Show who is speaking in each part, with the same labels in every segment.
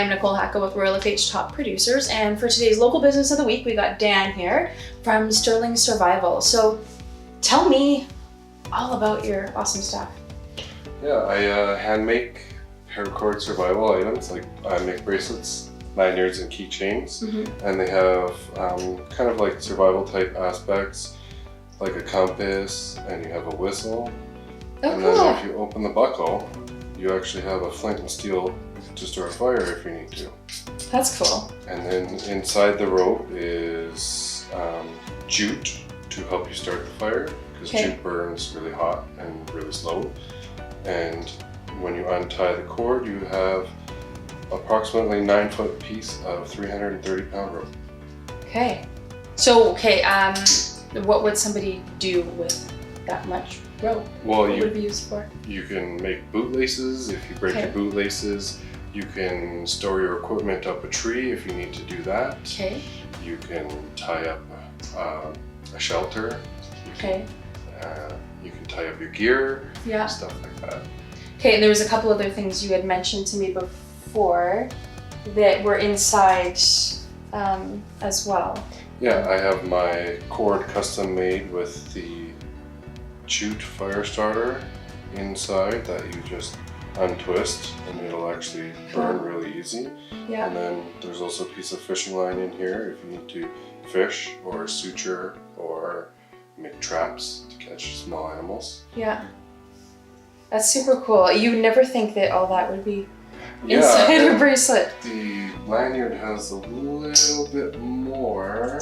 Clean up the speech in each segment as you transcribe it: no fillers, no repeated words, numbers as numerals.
Speaker 1: am Nicole Hacka with Royal FH Top Producers, and for today's local business of the week, we got Dan here from Sterling Survival. So tell me all about your awesome stuff.
Speaker 2: Yeah, I hand make paracord survival items. Like I make bracelets, lanyards, and keychains, and they have kind of like survival type aspects, like a compass, and you have a whistle.
Speaker 1: Oh,
Speaker 2: and
Speaker 1: cool.
Speaker 2: then if you open the buckle, you actually have a flint and steel to start a fire if you need to.
Speaker 1: That's cool.
Speaker 2: And then inside the rope is jute to help you start the fire, because jute burns really hot and really slow. And when you untie the cord, you have approximately 9-foot piece of 330-pound rope.
Speaker 1: Okay. So, what would somebody do with that much rope?
Speaker 2: Well,
Speaker 1: what would it be used for?
Speaker 2: You can make bootlaces. If you break your bootlaces, you can store your equipment up a tree if you need to do that.
Speaker 1: Okay.
Speaker 2: You can tie up a shelter. You can tie up your gear.
Speaker 1: Yeah.
Speaker 2: Stuff like that.
Speaker 1: Okay, and there was a couple other things you had mentioned to me before that were inside as well.
Speaker 2: Yeah, I have my cord custom made with the jute fire starter inside that you just untwist and it'll actually burn really easy.
Speaker 1: Yeah.
Speaker 2: And then there's also a piece of fishing line in here if you need to fish or suture or make traps to catch small animals.
Speaker 1: Yeah. That's super cool. You would never think that all that would be inside a bracelet.
Speaker 2: The lanyard has a little bit more.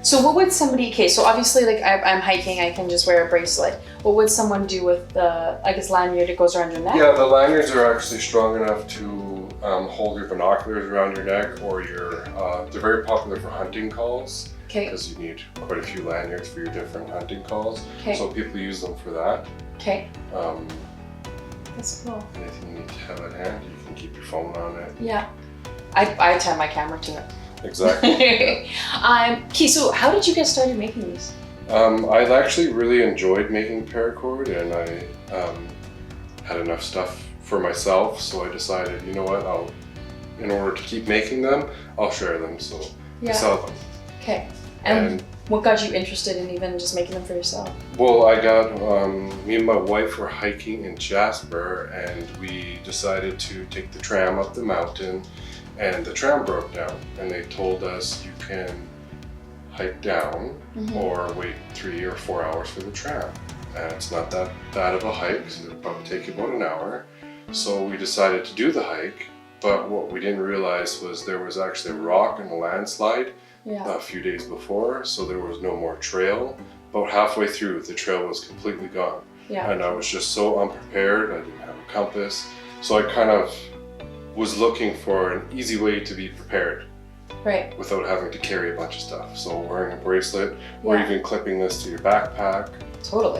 Speaker 1: So what would somebody, so obviously like I'm hiking, I can just wear a bracelet. What would someone do with the, lanyard that goes around your neck?
Speaker 2: Yeah, the lanyards are actually strong enough to hold your binoculars around your neck, or they're very popular for hunting calls.
Speaker 1: Okay.
Speaker 2: Because you need quite a few lanyards for your different hunting calls.
Speaker 1: Okay.
Speaker 2: So people use them for that.
Speaker 1: Okay. That's cool.
Speaker 2: Anything you need to have at hand, you can keep your phone on it.
Speaker 1: Yeah. I tie my camera to it.
Speaker 2: Exactly.
Speaker 1: Okay, so how did you get started making these?
Speaker 2: I actually really enjoyed making paracord, and I had enough stuff for myself, so I decided, you know what, in order to keep making them, I'll share them, so I sell them.
Speaker 1: Okay. And what got you interested in even just making them for yourself?
Speaker 2: Well, I got, me and my wife were hiking in Jasper, and we decided to take the tram up the mountain, and the tram broke down, and they told us you can hike down or wait 3 or 4 hours for the tram. And it's not that bad of a hike, so it'll probably take you about an hour. So we decided to do the hike, but what we didn't realize was there was actually a rock and a landslide a few days before, so there was no more trail. About halfway through, the trail was completely gone.
Speaker 1: Yeah.
Speaker 2: And I was just so unprepared, I didn't have a compass. So I kind of was looking for an easy way to be prepared.
Speaker 1: Right.
Speaker 2: Without having to carry a bunch of stuff. So wearing a bracelet or even clipping this to your backpack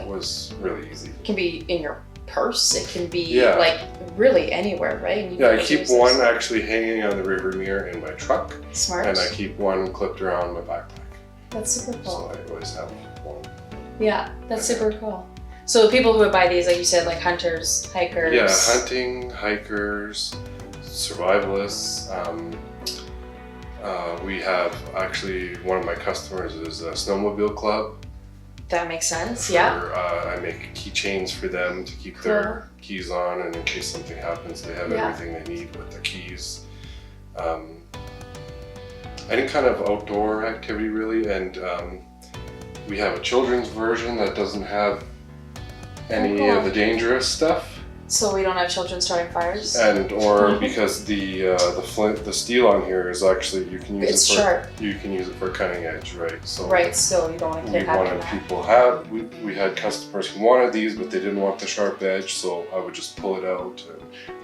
Speaker 2: was really easy.
Speaker 1: It can be in your purse, it can be like really anywhere, right?
Speaker 2: I keep one actually hanging on the river mirror in my truck.
Speaker 1: Smart.
Speaker 2: And I keep one clipped around my backpack.
Speaker 1: That's super cool.
Speaker 2: So I always have one.
Speaker 1: Yeah, that's super cool. So the people who would buy these, like you said, like hunters, hikers.
Speaker 2: Yeah, hunting, hikers, survivalists. We have actually, one of my customers is a snowmobile club.
Speaker 1: That makes sense,
Speaker 2: I make keychains for them to keep their keys on, and in case something happens, they have everything they need with their keys. Any kind of outdoor activity really, and we have a children's version that doesn't have any of the dangerous stuff.
Speaker 1: So we don't have children starting fires?
Speaker 2: Or because the steel on here is actually, you can use you can use it for cutting edge, right? So
Speaker 1: so you don't want a kid having that.
Speaker 2: We had customers who wanted these, but they didn't want the sharp edge, so I would just pull it out,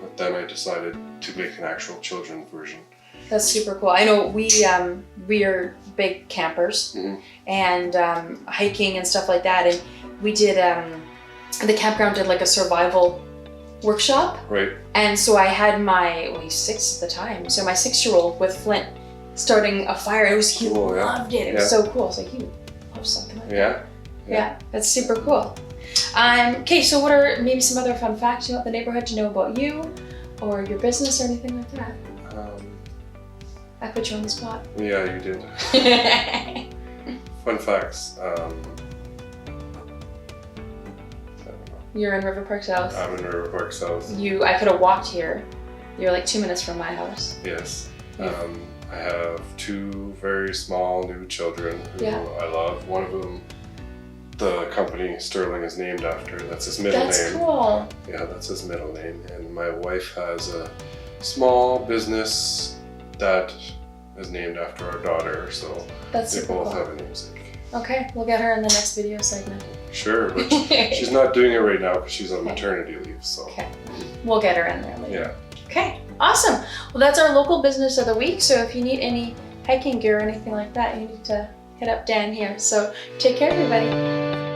Speaker 2: but then I decided to make an actual children's version.
Speaker 1: That's super cool. I know we are big campers and hiking and stuff like that, and we did the campground did like a survival workshop.
Speaker 2: Right.
Speaker 1: And so I had he's 6 at the time, so my 6-year-old with Flint starting a fire. He loved it. It was so cool. It's like, he would love something like that. Yeah, that's super cool. Okay, so what are maybe some other fun facts about the neighborhood to know about you? or your business or anything like that?
Speaker 2: Um,
Speaker 1: I put you on the spot.
Speaker 2: yeah, you did. Fun facts. I don't know.
Speaker 1: You're in River Park South.
Speaker 2: I'm in River Park South.
Speaker 1: I could have walked here. You're like 2 minutes from my house.
Speaker 2: Yes.
Speaker 1: Yeah.
Speaker 2: I have 2 very small new children who
Speaker 1: Yeah.
Speaker 2: I love. One of them, the company Sterling is named after. That's his middle
Speaker 1: That's
Speaker 2: name.
Speaker 1: cool.
Speaker 2: Yeah, that's his middle name. And my wife has a small business that is named after our daughter. So
Speaker 1: That's
Speaker 2: they
Speaker 1: super
Speaker 2: both
Speaker 1: cool.
Speaker 2: have a namesake.
Speaker 1: Okay, we'll get her in the next video segment.
Speaker 2: Sure, but she's not doing it right now because she's on maternity leave. So
Speaker 1: Okay, we'll get her in there later.
Speaker 2: yeah.
Speaker 1: Okay, awesome. Well, that's our local business of the week. So if you need any hiking gear or anything like that, you need to hit up Dan here. So take care, everybody.